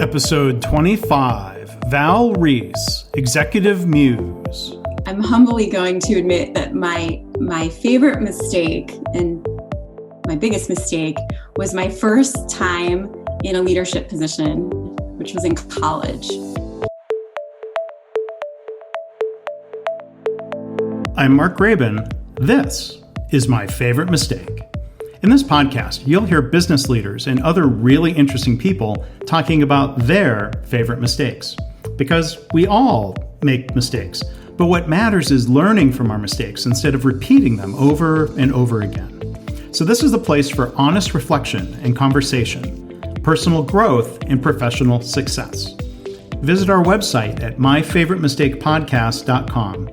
Episode 25, Val Ries, Executive Muse. I'm humbly going to admit that my favorite mistake and my biggest mistake was my first time in a leadership position, which was in college. I'm Mark Graben. This is My Favorite Mistake. In this podcast, you'll hear business leaders and other really interesting people talking about their favorite mistakes. Because we all make mistakes, but what matters is learning from our mistakes instead of repeating them over and over again. So this is the place for honest reflection and conversation, personal growth, and professional success. Visit our website at myfavoritemistakepodcast.com.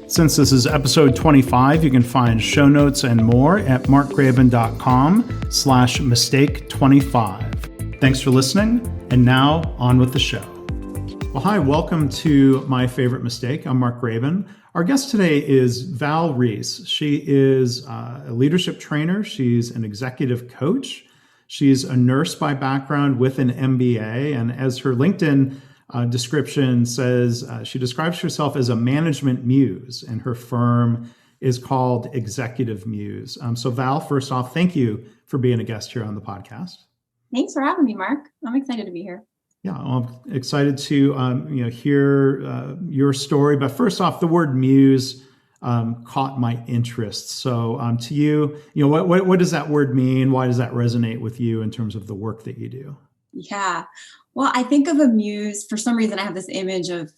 Since this is episode 25, you can find show notes and more at markgraben.com/mistake25. Thanks for listening, and now on with the show. Well, hi, welcome to My Favorite Mistake. I'm Mark Graben. Our guest today is Val Ries. She is a leadership trainer. She's an executive coach. She's a nurse by background with an MBA, and as her LinkedIn description says, she describes herself as a management muse, and her firm is called Executive Muse. So Val, first off, thank you for being a guest here on the podcast. Thanks for having me, Mark. I'm excited to be here. Yeah, I'm excited to hear your story. But first off, the word muse caught my interest. So to you, what does that word mean? Why does that resonate with you in terms of the work that you do? Yeah. Well, I think of a muse, for some reason I have this image of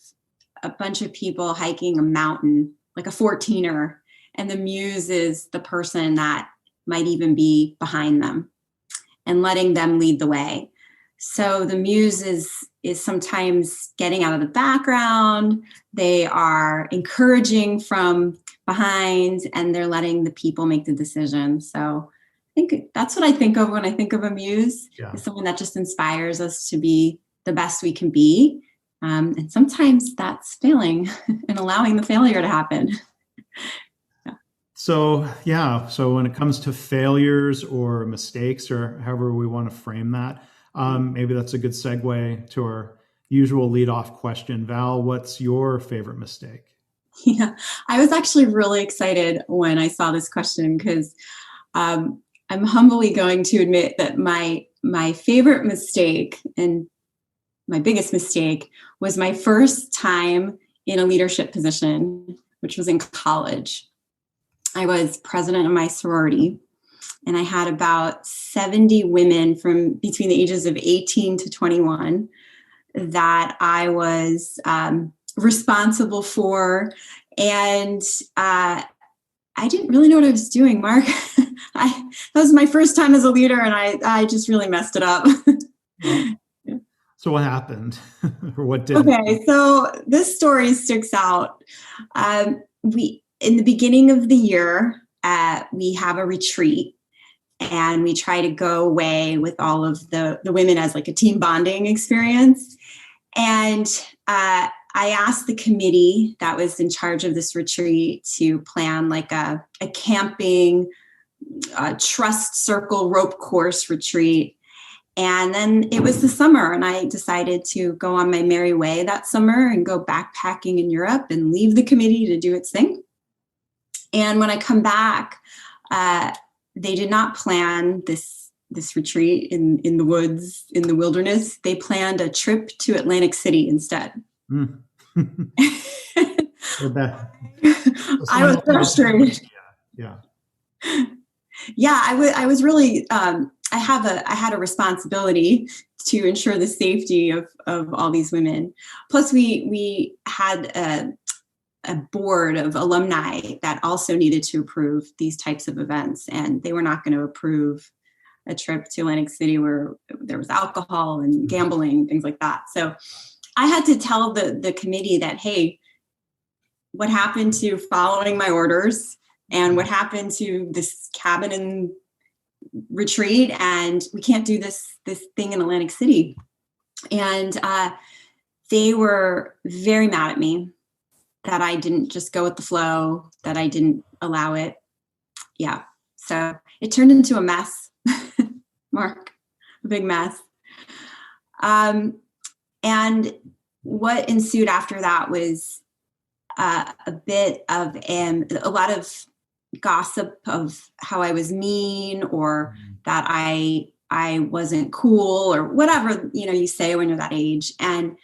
a bunch of people hiking a mountain, like a 14er, and the muse is the person that might even be behind them and letting them lead the way. So the muse is sometimes getting out of the background. They are encouraging from behind, and they're letting the people make the decision. So I think that's what I think of when I think of a muse, is someone that just inspires us to be the best we can be. And sometimes that's failing and allowing the failure to happen. So when it comes to failures or mistakes, or however we want to frame that, maybe that's a good segue to our usual leadoff question. Val, what's your favorite mistake? Yeah, I was actually really excited when I saw this question because I'm humbly going to admit that my favorite mistake and my biggest mistake was my first time in a leadership position, which was in college. I was president of my sorority, and I had about 70 women from between the ages of 18 to 21 that I was responsible for. And I didn't really know what I was doing, Mark. That was my first time as a leader, and I just really messed it up. So what happened? Or what didn't? Okay, so this story sticks out. In the beginning of the year, we have a retreat, and we try to go away with all of the women as like a team bonding experience. And I asked the committee that was in charge of this retreat to plan like a camping trust circle rope course retreat. And then it was the summer, and I decided to go on my merry way that summer and go backpacking in Europe and leave the committee to do its thing. And when I come back, they did not plan this retreat in the woods, in the wilderness. They planned a trip to Atlantic City instead. Mm. I was frustrated. Yeah. Yeah, I was really. I had a responsibility to ensure the safety of all these women. Plus, we had a board of alumni that also needed to approve these types of events, and they were not going to approve a trip to Atlantic City where there was alcohol and gambling and things like that. So I had to tell the committee that, hey, what happened to following my orders, and what happened to this cabin and retreat, and we can't do this thing in Atlantic City. And they were very mad at me that I didn't just go with the flow, that I didn't allow it. Yeah. So it turned into a mess, Mark, a big mess. And what ensued after that was a bit of a lot of gossip of how I was mean, or that I wasn't cool, or whatever, you say when you're that age. And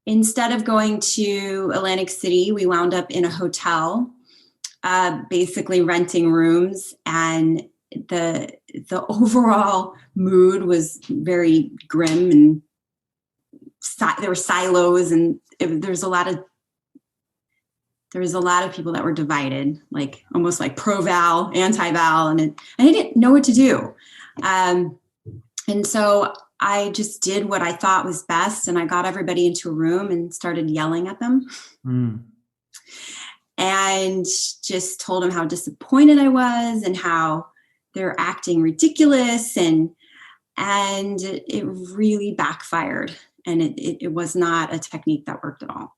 instead of going to Atlantic City, we wound up in a hotel, basically renting rooms, and the overall mood was very grim, and there were silos, and there was a lot of people that were divided, like almost like pro-Val, anti-Val, and I didn't know what to do. And so I just did what I thought was best, and I got everybody into a room and started yelling at them. And just told them how disappointed I was and how they're acting ridiculous, and it really backfired, and it was not a technique that worked at all.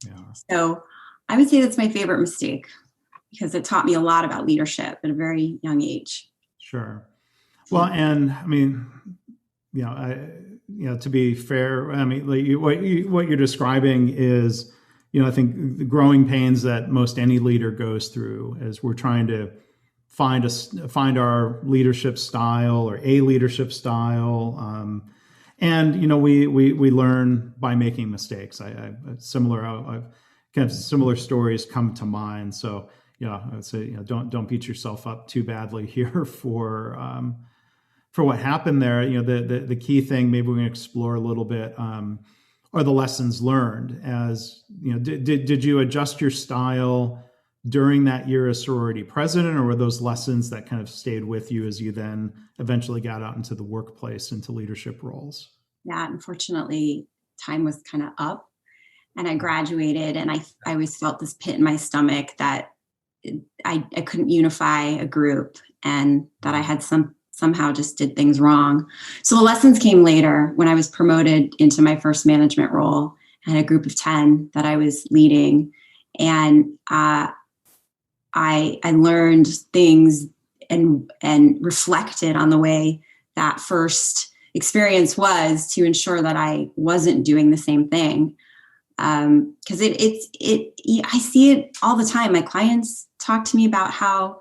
Yeah. So I would say that's my favorite mistake, because it taught me a lot about leadership at a very young age. Sure. Well, and I mean, to be fair, I mean, what you're describing is, I think the growing pains that most any leader goes through as we're trying to find our leadership style, or a leadership style. And we learn by making mistakes. I've kind of similar stories come to mind. So I would say don't beat yourself up too badly here for what happened there. The key thing maybe we can explore a little bit are the lessons learned. As did you adjust your style during that year as sorority president, or were those lessons that kind of stayed with you as you then eventually got out into the workplace, into leadership roles? Yeah, unfortunately, time was kind of up, and I graduated, and I always felt this pit in my stomach that I couldn't unify a group, and that I had somehow just did things wrong. So the lessons came later when I was promoted into my first management role. I had a group of 10 that I was leading, and I learned things and reflected on the way that first experience was, to ensure that I wasn't doing the same thing. Because I see it all the time. My clients talk to me about how,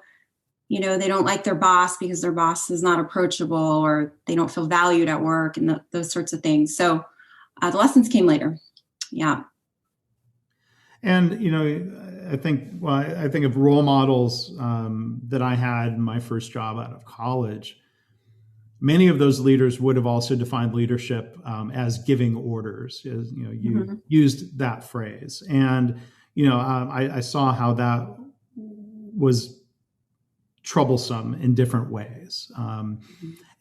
they don't like their boss because their boss is not approachable, or they don't feel valued at work, and those sorts of things. So the lessons came later. Yeah. And, I think of role models that I had in my first job out of college. Many of those leaders would have also defined leadership as giving orders, as you used that phrase. And, I saw how that was troublesome in different ways.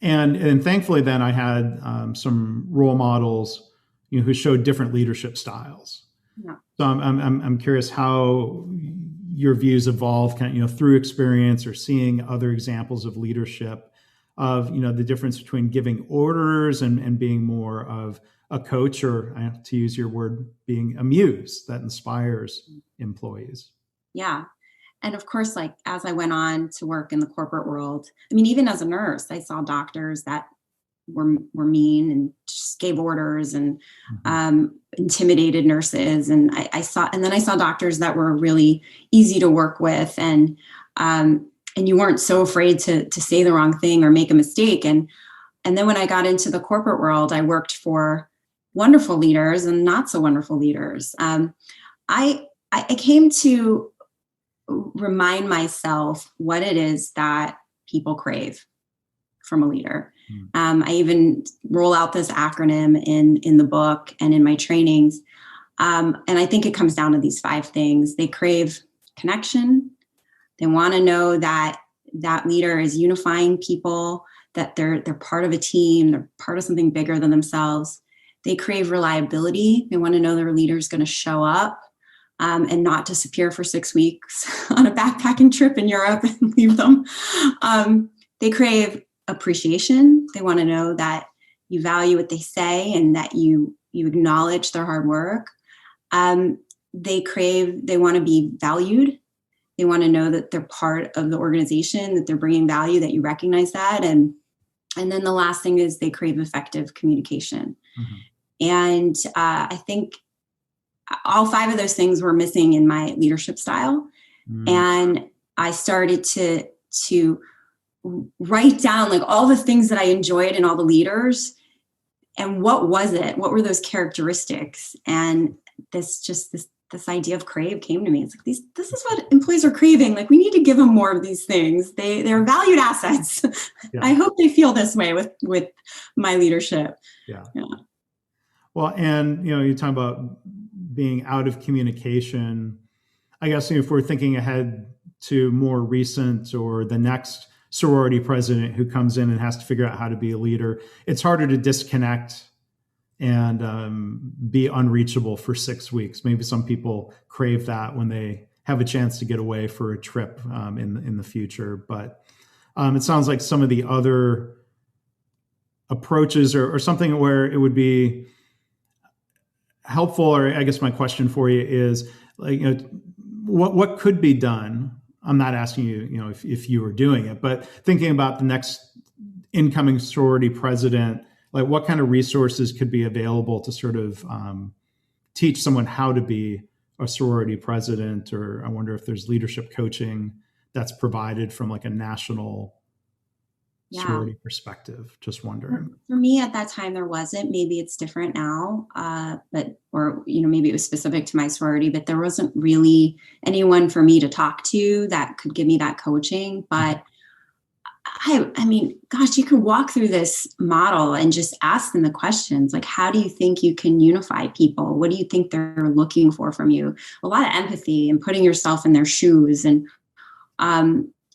And thankfully then I had some role models, who showed different leadership styles. Yeah. So I'm curious how your views evolved kind of, through experience, or seeing other examples of leadership, of, the difference between giving orders and being more of a coach, or, to use your word, being a muse that inspires employees. Yeah. And of course, like, as I went on to work in the corporate world, I mean, even as a nurse, I saw doctors that were mean and just gave orders, and intimidated nurses. And I saw doctors that were really easy to work with, and you weren't so afraid to say the wrong thing or make a mistake. And then when I got into the corporate world, I worked for wonderful leaders and not so wonderful leaders. I came to remind myself what it is that people crave from a leader. I even roll out this acronym in the book and in my trainings. And I think it comes down to these 5 things. They crave connection. They want to know that that leader is unifying people, that they're part of a team, they're part of something bigger than themselves. They crave reliability. They want to know their leader is going to show up and not disappear for 6 weeks on a backpacking trip in Europe and leave them. They crave appreciation. They want to know that you value what they say and that you acknowledge their hard work. They want to be valued. They want to know that they're part of the organization, that they're bringing value, that you recognize that. And then the last thing is they crave effective communication. And I think all 5 of those things were missing in my leadership style. And I started to write down like all the things that I enjoyed in all the leaders, and what was it? What were those characteristics? And this idea of crave came to me. It's like this is what employees are craving. Like, we need to give them more of these things. They're valued assets. Yeah. I hope they feel this way with my leadership. Yeah. Well, and you talk about being out of communication. I guess if we're thinking ahead to more recent or the next sorority president who comes in and has to figure out how to be a leader, it's harder to disconnect and be unreachable for 6 weeks. Maybe some people crave that when they have a chance to get away for a trip in the future. But it sounds like some of the other approaches or something where it would be helpful, or I guess my question for you is, like, what could be done? I'm not asking you, if you were doing it, but thinking about the next incoming sorority president, like what kind of resources could be available to sort of teach someone how to be a sorority president? Or I wonder if there's leadership coaching that's provided from like a national sorority perspective. Just wondering. For me at that time, there wasn't. Maybe it's different now, or maybe it was specific to my sorority, but there wasn't really anyone for me to talk to that could give me that coaching. But I mean, gosh, you could walk through this model and just ask them the questions, like, how do you think you can unify people? What do you think they're looking for from you? A lot of empathy and putting yourself in their shoes, and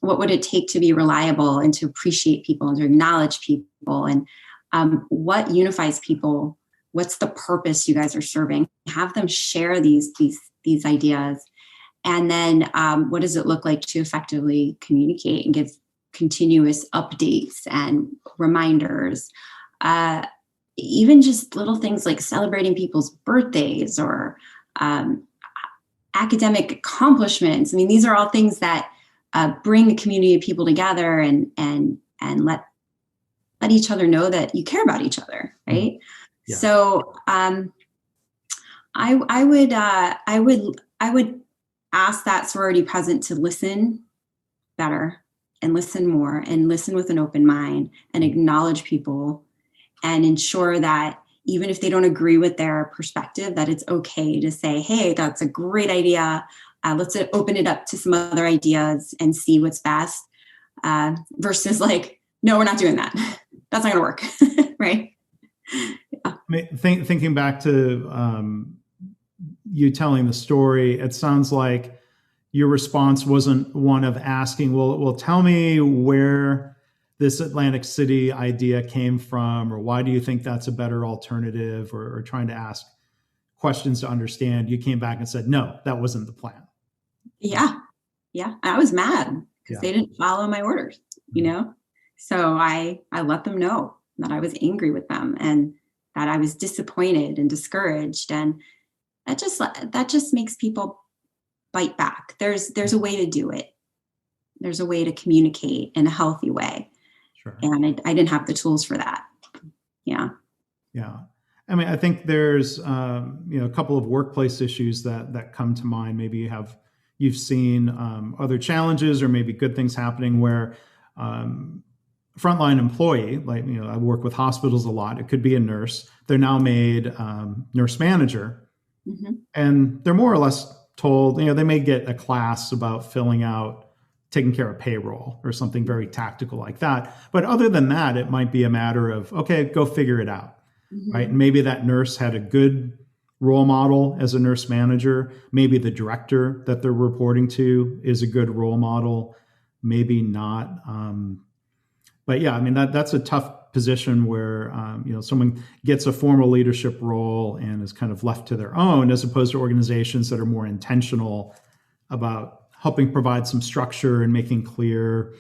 what would it take to be reliable and to appreciate people and to acknowledge people, and what unifies people? What's the purpose you guys are serving? Have them share these ideas, and then what does it look like to effectively communicate and give continuous updates and reminders? Even just little things like celebrating people's birthdays or academic accomplishments. I mean, these are all things that bring a community of people together and let each other know that you care about each other, right? Yeah. So I would ask that sorority president to listen better and listen more and listen with an open mind and acknowledge people and ensure that even if they don't agree with their perspective, that it's okay to say, hey, that's a great idea. Let's open it up to some other ideas and see what's best, versus like, no, we're not doing that. That's not going to work, right? Yeah. Thinking back to you telling the story, it sounds like your response wasn't one of asking, well, tell me where this Atlantic City idea came from, or why do you think that's a better alternative, or trying to ask questions to understand. You came back and said, no, that wasn't the plan. Yeah. I was mad because they didn't follow my orders, So I let them know that I was angry with them and that I was disappointed and discouraged. And that just makes people bite back. There's a way to do it. There's a way to communicate in a healthy way. Sure. And I didn't have the tools for that. Yeah. I mean, I think there's a couple of workplace issues that come to mind. Maybe you've seen other challenges or maybe good things happening where frontline employee, like, I work with hospitals a lot. It could be a nurse. They're now made nurse manager, and they're more or less told, they may get a class about taking care of payroll or something very tactical like that. But other than that, it might be a matter of, okay, go figure it out. Right. And maybe that nurse had a good role model as a nurse manager. Maybe the director that they're reporting to is a good role model. Maybe not. But yeah, I mean, that's a tough position where, someone gets a formal leadership role and is kind of left to their own, as opposed to organizations that are more intentional about helping provide some structure and making clear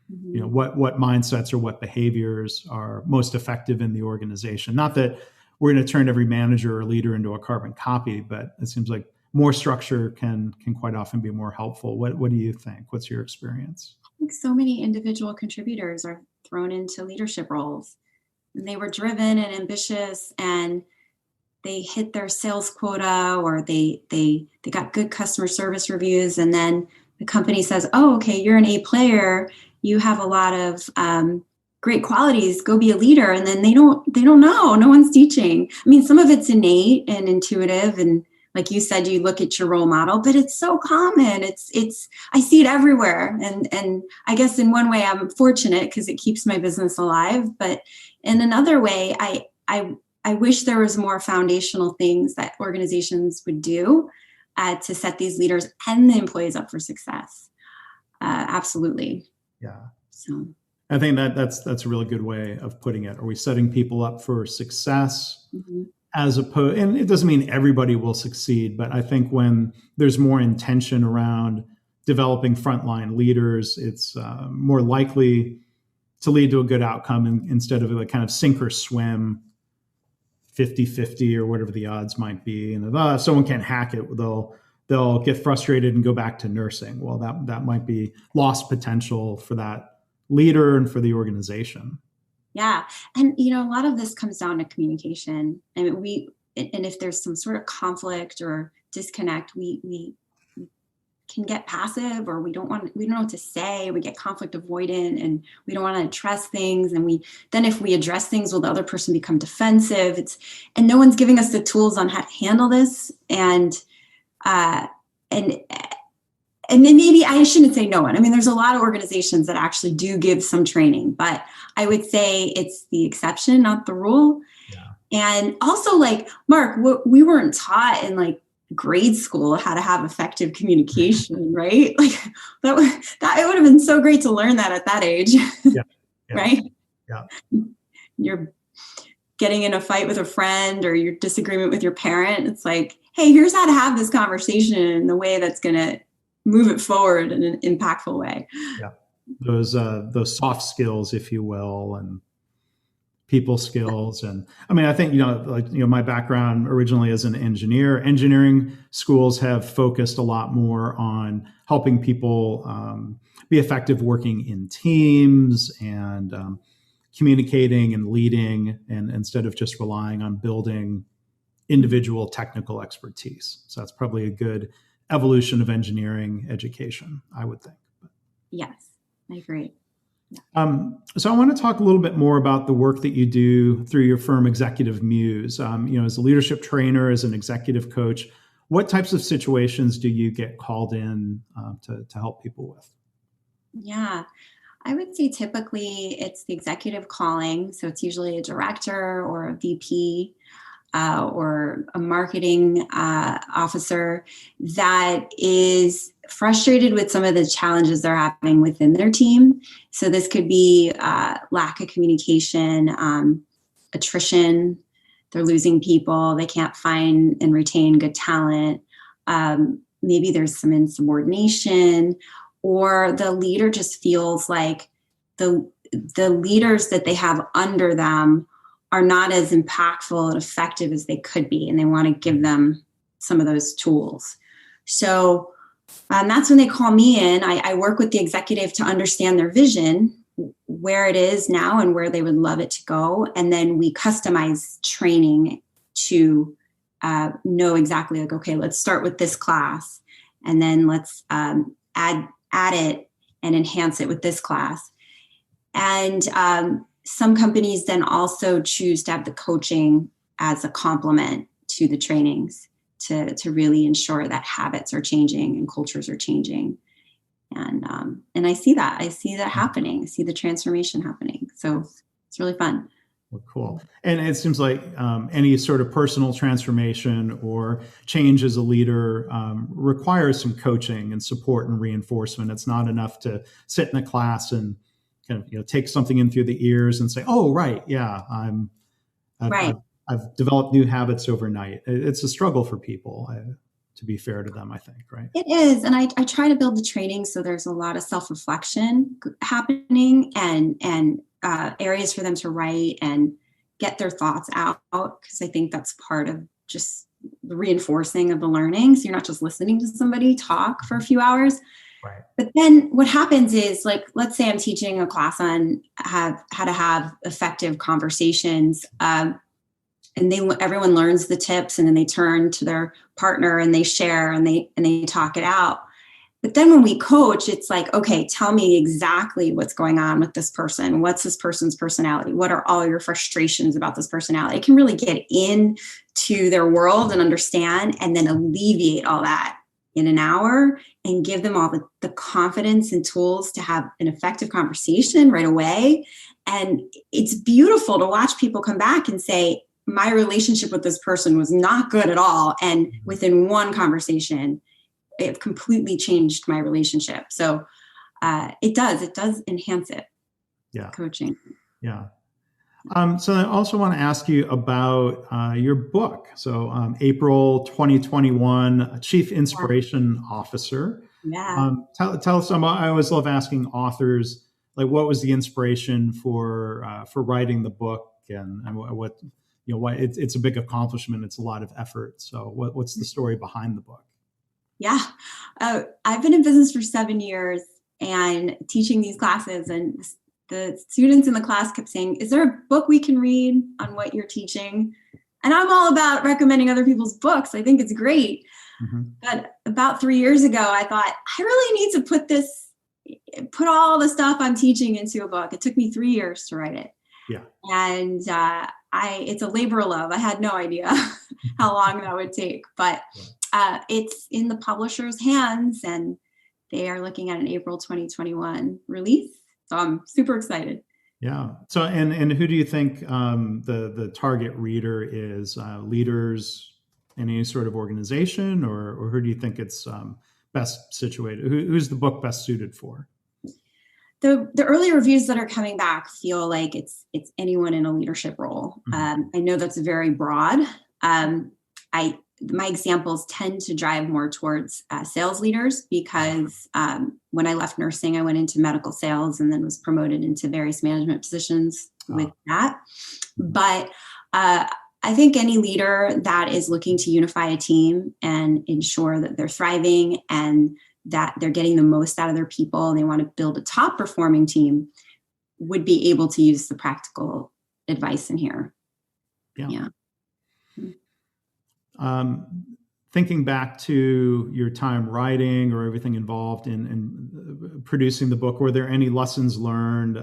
what mindsets or what behaviors are most effective in the organization. Not that we're going to turn every manager or leader into a carbon copy, but it seems like more structure can quite often be more helpful. What do you think? What's your experience? I think so many individual contributors are thrown into leadership roles, and they were driven and ambitious, and they hit their sales quota, or they got good customer service reviews, and then the company says, oh, okay, you're an A player, you have a lot of great qualities, go be a leader. And then they don't know, no one's teaching. I mean, some of it's innate and intuitive, and like you said, you look at your role model, but it's so common. I see it everywhere. And I guess in one way I'm fortunate because it keeps my business alive. But in another way, I wish there was more foundational things that organizations would do to set these leaders and the employees up for success. Absolutely. Yeah. So I think that's a really good way of putting it. Are we setting people up for success? Mm-hmm. As opposed, and it doesn't mean everybody will succeed, but I think when there's more intention around developing frontline leaders, it's more likely to lead to a good outcome instead of a kind of sink or swim 50-50 or whatever the odds might be. And if someone can't hack it, they'll get frustrated and go back to nursing. Well, that might be lost potential for that leader and for the organization. Yeah. And, a lot of this comes down to communication. I mean, and if there's some sort of conflict or disconnect, we can get passive, or we don't know what to say. We get conflict avoidant, and we don't want to address things. And then if we address things, will the other person become defensive? And no one's giving us the tools on how to handle this. And then maybe I shouldn't say no one. I mean, there's a lot of organizations that actually do give some training, but I would say it's the exception, not the rule. Yeah. And also, like, Mark, we weren't taught in grade school how to have effective communication, right? Like that it would have been so great to learn that at that age. Yeah. Right? Yeah. You're getting in a fight with a friend, or your disagreement with your parent. It's like, hey, here's how to have this conversation in the way that's going to move it forward in an impactful way. Yeah, those soft skills, if you will, and people skills. And I mean, I think my background originally as an engineer. Engineering schools have focused a lot more on helping people be effective working in teams and communicating and leading, and instead of just relying on building individual technical expertise. So that's probably a good evolution of engineering education, I would think. Yes, I agree. Yeah. So I want to talk a little bit more about the work that you do through your firm, Executive Muse. As a leadership trainer, as an executive coach, what types of situations do you get called in to help people with? Yeah, I would say typically it's the executive calling. So it's usually a director or a VP. Or a marketing officer that is frustrated with some of the challenges they're having within their team. So this could be lack of communication, attrition. They're losing people. They can't find and retain good talent. Maybe there's some insubordination, or the leader just feels like the leaders that they have under them are not as impactful and effective as they could be, and they want to give them some of those tools. So that's when they call me in. I work with the executive to understand their vision, where it is now and where they would love it to go. And then we customize training to know exactly, like, okay, let's start with this class, and then let's add it and enhance it with this class. And some companies then also choose to have the coaching as a complement to the trainings to really ensure that habits are changing and cultures are changing. And I see that. Happening. I see the transformation happening. So it's really fun. Well, cool. And it seems like any sort of personal transformation or change as a leader requires some coaching and support and reinforcement. It's not enough to sit in a class and kind of take something in through the ears and say, "Oh, right, yeah, I've developed new habits overnight." It's a struggle for people, to be fair to them, I think, right? It is, and I try to build the training so there's a lot of self-reflection happening and areas for them to write and get their thoughts out, because I think that's part of just the reinforcing of the learning. So you're not just listening to somebody talk for a few hours. Right. But then what happens is, like, let's say I'm teaching a class on how to have effective conversations. And and everyone learns the tips, and then they turn to their partner and they share and they talk it out. But then when we coach, it's like, okay, tell me exactly what's going on with this person. What's this person's personality? What are all your frustrations about this personality? It can really get into their world and understand, and then alleviate all that in an hour and give them all the confidence and tools to have an effective conversation right away. And it's beautiful to watch people come back and say, my relationship with this person was not good at all. And within one conversation, it completely changed my relationship. So it does enhance it. Yeah. Coaching. Yeah. So I also want to ask you about your book. So April 2021, Chief Inspiration Officer. Yeah. Tell us about, I always love asking authors, like, what was the inspiration for writing the book, and what, why it's a big accomplishment. It's a lot of effort. So what's the story behind the book? Yeah. I've been in business for 7 years and teaching these classes, and the students in the class kept saying, is there a book we can read on what you're teaching? And I'm all about recommending other people's books. I think it's great. Mm-hmm. But about 3 years ago, I thought, I really need to put all the stuff I'm teaching into a book. It took me 3 years to write it. Yeah. And it's a labor of love. I had no idea how long that would take, but it's in the publisher's hands, and they are looking at an April 2021 release. So I'm super excited. Yeah. So, and who do you think the target reader is? Leaders in any sort of organization, or who do you think it's best situated? Who's the book best suited for? The early reviews that are coming back feel like it's anyone in a leadership role. Mm-hmm. I know that's very broad. My examples tend to drive more towards sales leaders, because when I left nursing, I went into medical sales and then was promoted into various management positions with that. But I think any leader that is looking to unify a team and ensure that they're thriving and that they're getting the most out of their people, and they want to build a top performing team, would be able to use the practical advice in here. Yeah. Thinking back to your time writing, or everything involved in producing the book, were there any lessons learned,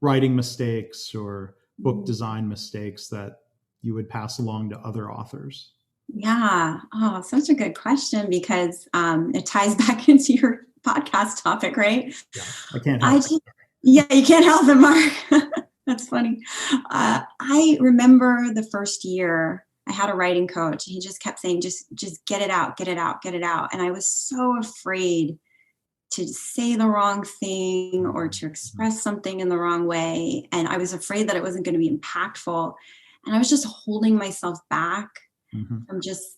writing mistakes or book design mistakes that you would pass along to other authors? Yeah. Oh, such a good question, because it ties back into your podcast topic, right? Yeah, I can't help it. Yeah, you can't help it, Mark. That's funny. I remember the first year I had a writing coach. He just kept saying, just get it out, get it out, get it out. And I was so afraid to say the wrong thing or to express something in the wrong way. And I was afraid that it wasn't going to be impactful. And I was just holding myself back from just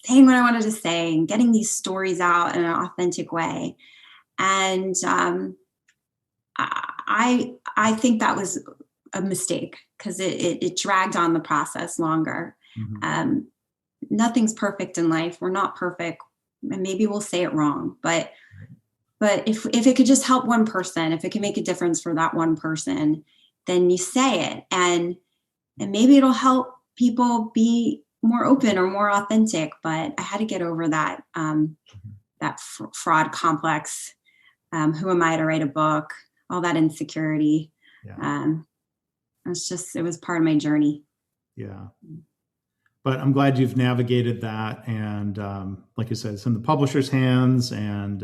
saying what I wanted to say and getting these stories out in an authentic way. And I think that was a mistake, because it dragged on the process longer. Nothing's perfect in life. We're not perfect, and maybe we'll say it wrong, but if it could just help one person, if it can make a difference for that one person, then you say it, and maybe it'll help people be more open or more authentic. But I had to get over that fraud complex. Who am I to write a book? All that insecurity. Yeah. It was part of my journey. Yeah. But I'm glad you've navigated that. And like you said, it's in the publisher's hands, and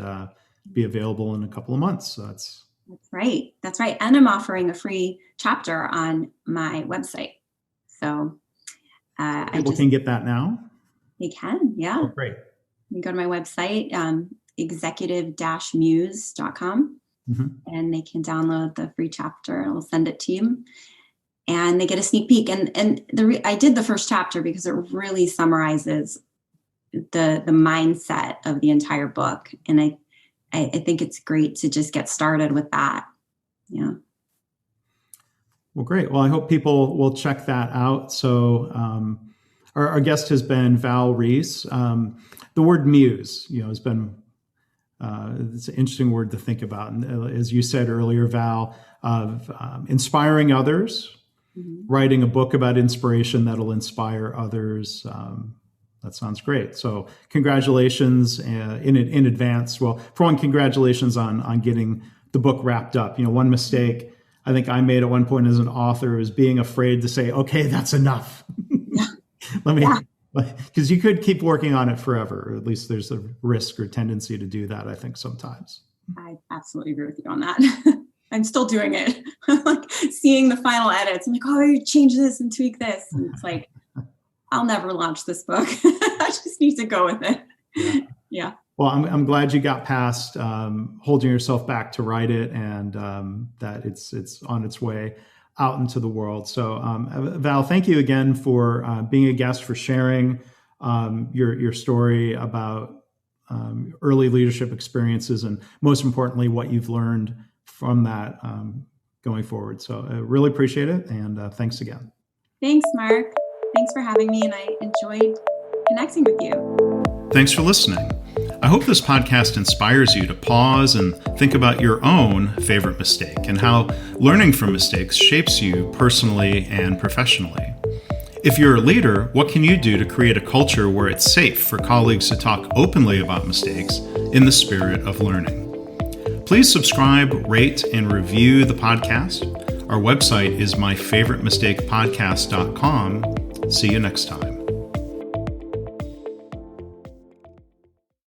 be available in a couple of months. So that's right. That's right. And I'm offering a free chapter on my website. So people can get that now? They can, yeah. Oh, great. You go to my website, executive-muse.com, and they can download the free chapter. I'll send it to you, and they get a sneak peek. And I did the first chapter because it really summarizes the mindset of the entire book, and I think it's great to just get started with that. Yeah. Well, great. Well, I hope people will check that out. So our guest has been Val Ries. The word muse, has been it's an interesting word to think about. And as you said earlier, Val, of inspiring others, writing a book about inspiration that'll inspire others. That sounds great. So congratulations in advance. Well, for one, congratulations on getting the book wrapped up. One mistake I think I made at one point as an author is being afraid to say, okay, that's enough. Because you could keep working on it forever, or at least there's a risk or tendency to do that, I think, sometimes. I absolutely agree with you on that. I'm still doing it. Like seeing the final edits. I'm like, oh, I change this and tweak this. And it's like, I'll never launch this book. I just need to go with it. Yeah. Well, I'm glad you got past holding yourself back to write it, and that it's on its way out into the world. So Val, thank you again for being a guest, for sharing your story about early leadership experiences, and most importantly, what you've learned from that going forward. So I really appreciate it. And thanks again. Thanks, Mark. Thanks for having me. And I enjoyed connecting with you. Thanks for listening. I hope this podcast inspires you to pause and think about your own favorite mistake and how learning from mistakes shapes you personally and professionally. If you're a leader, what can you do to create a culture where it's safe for colleagues to talk openly about mistakes in the spirit of learning? Please subscribe, rate, and review the podcast. Our website is myfavoritemistakepodcast.com. See you next time.